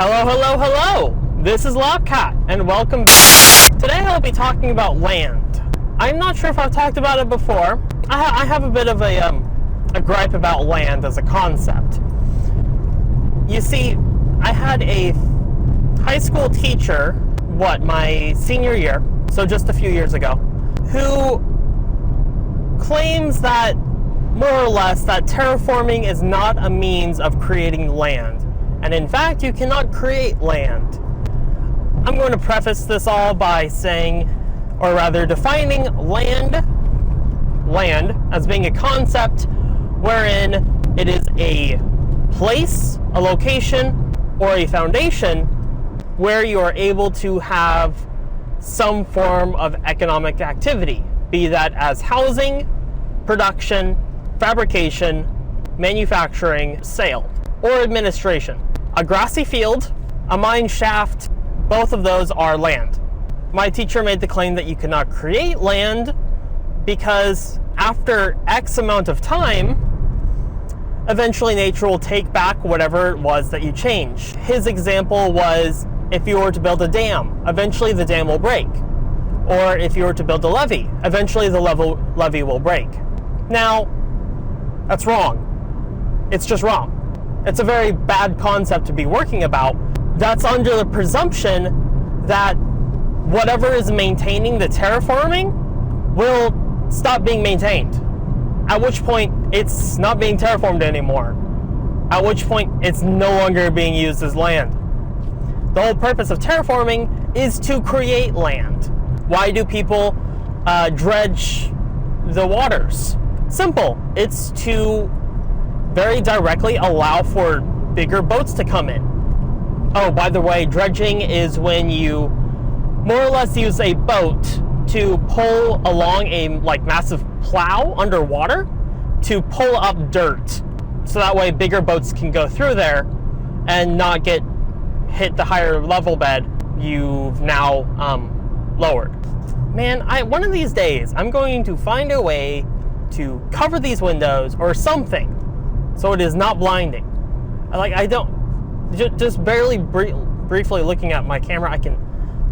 Hello, hello, hello! This is Lobcat, and welcome back. Today I'll be talking about land. I'm not sure if I've talked about it before. I have a bit of a gripe about land as a concept. You see, I had a high school teacher, my senior year, so just a few years ago, who claims that, more or less, that terraforming is not a means of creating land. And in fact, you cannot create land. I'm going to preface this all by saying, or rather defining land as being a concept wherein it is a place, a location, or a foundation where you are able to have some form of economic activity, be that as housing, production, fabrication, manufacturing, sale, or administration. A grassy field, a mine shaft, both of those are land. My teacher made the claim that you cannot create land because after X amount of time, eventually nature will take back whatever it was that you changed. His example was if you were to build a dam, eventually the dam will break. Or if you were to build a levee, eventually the levee will break. Now, that's wrong. It's just wrong. It's a very bad concept to be working about. That's under the presumption that whatever is maintaining the terraforming will stop being maintained. At which point, it's not being terraformed anymore. At which point, it's no longer being used as land. The whole purpose of terraforming is to create land. Why do people dredge the waters? Simple. It's to very directly allow for bigger boats to come in. Oh, by the way, dredging is when you more or less use a boat to pull along a massive plow underwater to pull up dirt. So that way bigger boats can go through there and not hit the higher level bed you've now lowered. Man, one of these days I'm going to find a way to cover these windows or something so it is not blinding. Just barely briefly looking at my camera,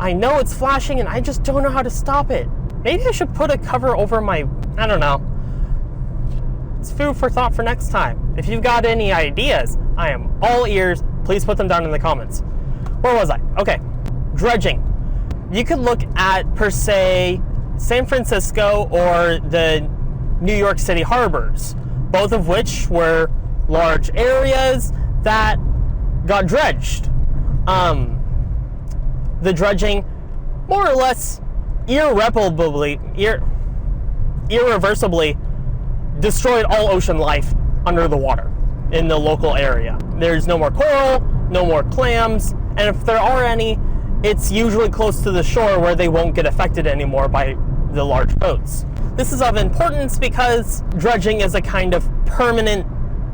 I know it's flashing and I just don't know how to stop it. Maybe I should put a cover over I don't know. It's food for thought for next time. If you've got any ideas, I am all ears. Please put them down in the comments. Where was I? Okay, dredging. You could look at, per se, San Francisco or the New York City harbors, both of which were large areas that got dredged. The dredging more or less irreversibly destroyed all ocean life under the water in the local area. There's no more coral, no more clams, and if there are any, it's usually close to the shore where they won't get affected anymore by the large boats. This is of importance because dredging is a kind of permanent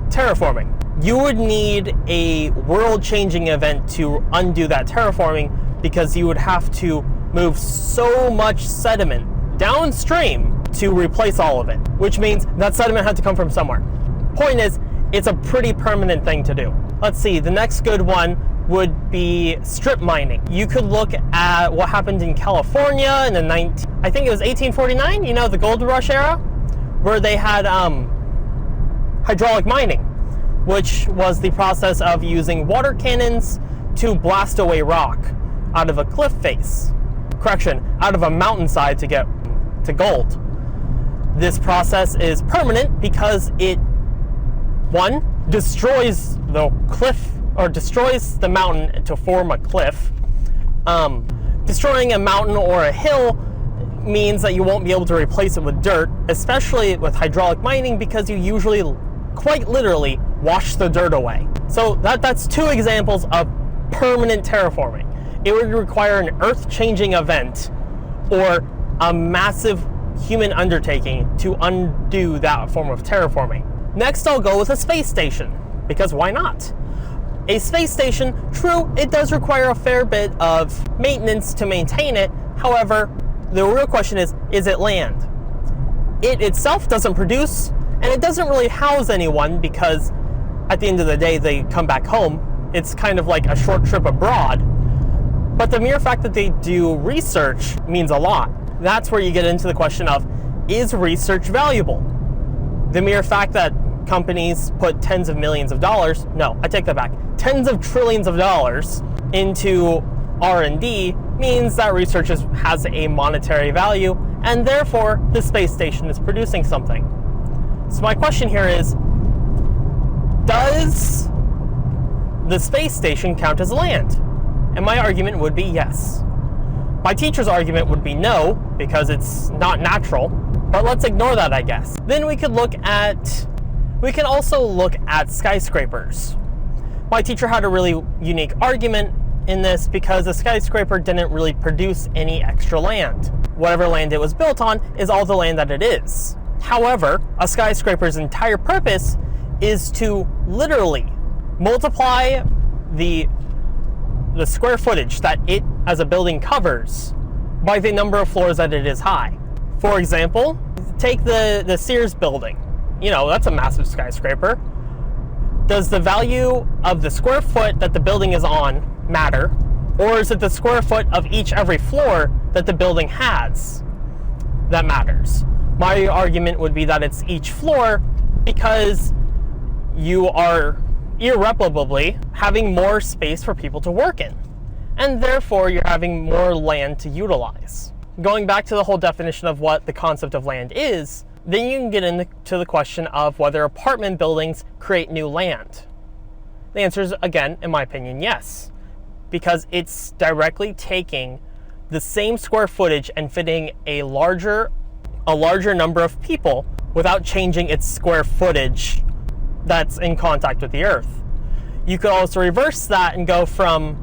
terraforming. You would need a world-changing event to undo that terraforming because you would have to move so much sediment downstream to replace all of it, which means that sediment had to come from somewhere. Point is, it's a pretty permanent thing to do. Let's see, the next good one would be strip mining. You could look at what happened in California in I think it was 1849, the gold rush era, where they had hydraulic mining, which was the process of using water cannons to blast away rock out of a cliff face. Correction, out of a mountainside to get to gold. This process is permanent because it, one, destroys the cliff or destroys the mountain to form a cliff. Destroying a mountain or a hill means that you won't be able to replace it with dirt, especially with hydraulic mining, because you usually, quite literally, wash the dirt away. So that's two examples of permanent terraforming. It would require an earth-changing event or a massive human undertaking to undo that form of terraforming. Next, I'll go with a space station, because why not? A space station, true, it does require a fair bit of maintenance to maintain it. However, the real question is it land? It itself doesn't produce, and it doesn't really house anyone because at the end of the day, they come back home it's kind of like a short trip abroad. But the mere fact that they do research means a lot. That's where you get into the question of, is research valuable? The mere fact that companies put tens of millions of dollars, no, I take that back, tens of trillions of dollars into R&D means that research has a monetary value, and therefore the space station is producing something. So my question here is, does the space station count as land? And my argument would be yes. My teacher's argument would be no, because it's not natural, but let's ignore that, I guess. Then we can also look at skyscrapers. My teacher had a really unique argument in this because a skyscraper didn't really produce any extra land. Whatever land it was built on is all the land that it is. However, a skyscraper's entire purpose is to literally multiply the square footage that it as a building covers by the number of floors that it is high. For example, take the Sears building. You know, that's a massive skyscraper. Does the value of the square foot that the building is on matter, or is it the square foot of every floor that the building has that matters? My argument would be that it's each floor, because you are irreparably having more space for people to work in, and therefore you're having more land to utilize. Going back to the whole definition of what the concept of land is, then you can get into the question of whether apartment buildings create new land. The answer is, again, in my opinion, yes, because it's directly taking the same square footage and fitting a larger number of people without changing its square footage that's in contact with the earth. You could also reverse that and go from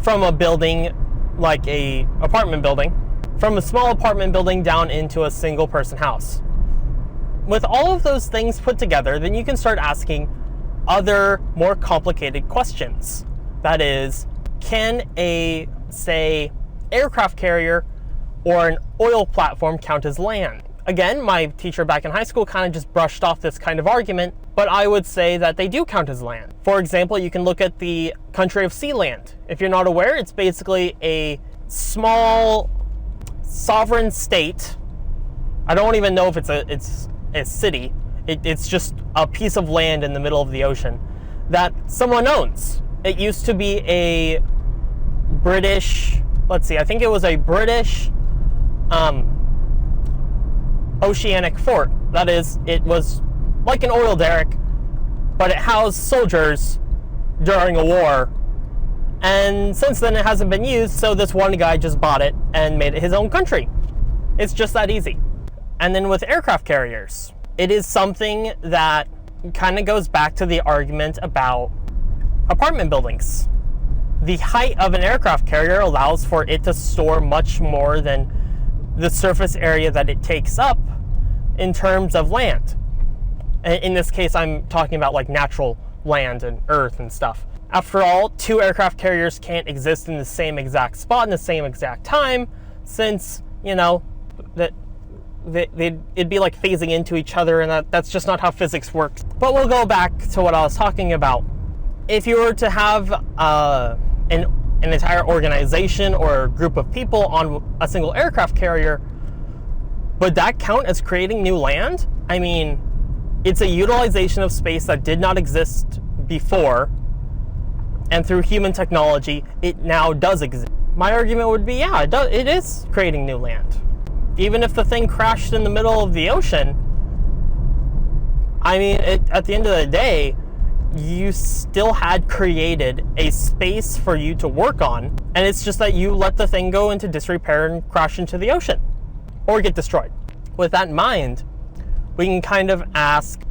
a building like a apartment building, from a small apartment building down into a single person house. With all of those things put together, then you can start asking other more complicated questions. That is, can a, say, aircraft carrier or an oil platform count as land? Again, my teacher back in high school kind of just brushed off this kind of argument, but I would say that they do count as land. For example, you can look at the country of Sealand. If you're not aware, it's basically a small sovereign state. I don't even know if it's a city. It's just a piece of land in the middle of the ocean that someone owns. It used to be a British, I think it was a British oceanic fort. That is, it was like an oil derrick, but it housed soldiers during a war. And since then it hasn't been used, so this one guy just bought it and made it his own country. It's just that easy. And then with aircraft carriers, it is something that kind of goes back to the argument about apartment buildings. The height of an aircraft carrier allows for it to store much more than the surface area that it takes up in terms of land. In this case, I'm talking about like natural land and earth and stuff. After all, two aircraft carriers can't exist in the same exact spot in the same exact time, since, that it'd be like phasing into each other, and that's just not how physics works. But we'll go back to what I was talking about. If you were to have an entire organization or group of people on a single aircraft carrier, would that count as creating new land? I mean, it's a utilization of space that did not exist before, and through human technology, it now does exist. My argument would be, yeah, it is creating new land. Even if the thing crashed in the middle of the ocean, I mean, at the end of the day, you still had created a space for you to work on, and it's just that you let the thing go into disrepair and crash into the ocean or get destroyed. With that in mind, we can kind of ask,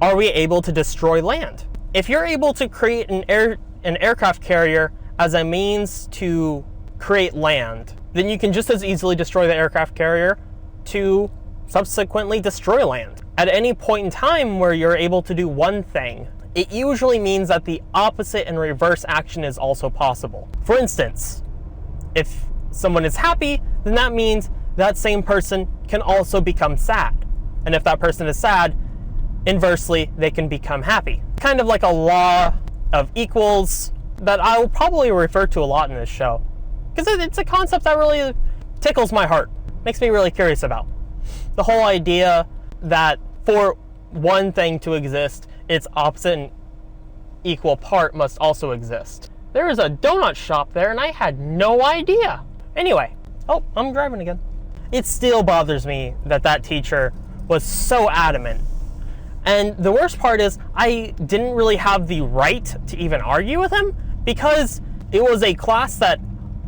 are we able to destroy land? If you're able to create an aircraft carrier as a means to create land, then you can just as easily destroy the aircraft carrier to subsequently destroy land. At any point in time where you're able to do one thing, it usually means that the opposite and reverse action is also possible. For instance, if someone is happy, then that means that same person can also become sad. And if that person is sad, inversely, they can become happy. Kind of like a law of equals that I will probably refer to a lot in this show, because it's a concept that really tickles my heart, makes me really curious about. The whole idea that for one thing to exist, its opposite and equal part must also exist. There is a donut shop there, and I had no idea. Anyway, oh, I'm driving again. It still bothers me that that teacher was so adamant. And the worst part is I didn't really have the right to even argue with him, because it was a class that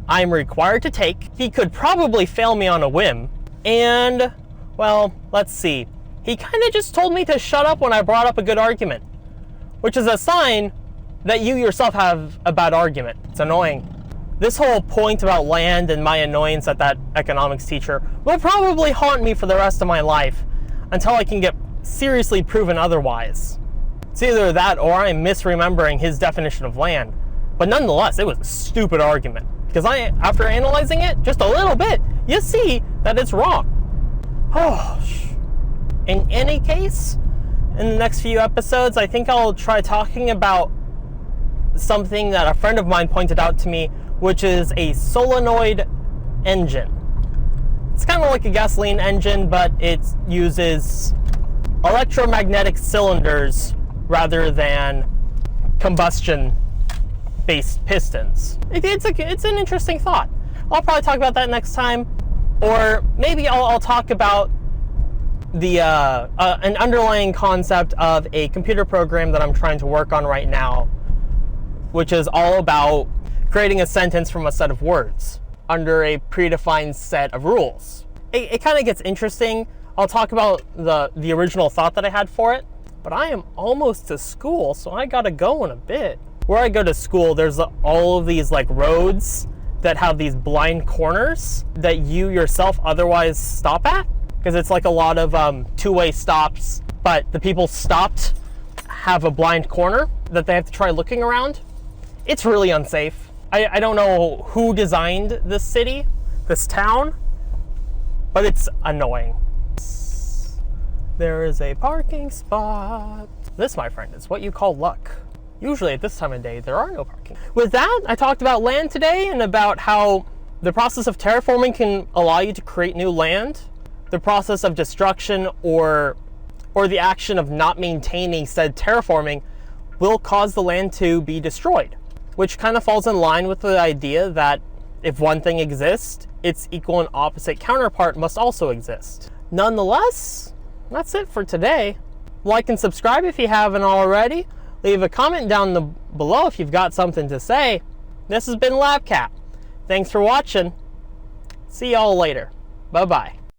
I'm required to take. He could probably fail me on a whim. And, well, let's see. He kind of just told me to shut up when I brought up a good argument, which is a sign that you yourself have a bad argument. It's annoying. This whole point about land and my annoyance at that economics teacher will probably haunt me for the rest of my life until I can get seriously proven otherwise. It's either that or I'm misremembering his definition of land. But nonetheless, it was a stupid argument, because after analyzing it just a little bit, you see that it's wrong. Oh, in any case, in the next few episodes, I think I'll try talking about something that a friend of mine pointed out to me, which is a solenoid engine. It's kind of like a gasoline engine, but it uses electromagnetic cylinders rather than combustion-based pistons. It's an interesting thought. I'll probably talk about that next time, or maybe I'll talk about the an underlying concept of a computer program that I'm trying to work on right now, which is all about creating a sentence from a set of words under a predefined set of rules. It kind of gets interesting. I'll talk about the original thought that I had for it, but I am almost to school, so I gotta go in a bit. Where I go to school, there's all of these like roads that have these blind corners that you yourself otherwise stop at, because it's like a lot of two-way stops, but the people stopped have a blind corner that they have to try looking around. It's really unsafe. I don't know who designed this city, this town, but it's annoying. There is a parking spot. This, my friend, is what you call luck. Usually at this time of day, there are no parking. With that, I talked about land today and about how the process of terraforming can allow you to create new land. The process of destruction or the action of not maintaining said terraforming will cause the land to be destroyed, which kind of falls in line with the idea that if one thing exists, its equal and opposite counterpart must also exist. Nonetheless, that's it for today. Like and subscribe if you haven't already. Leave a comment down below if you've got something to say. This has been LabCat. Thanks for watching. See y'all later. Bye-bye.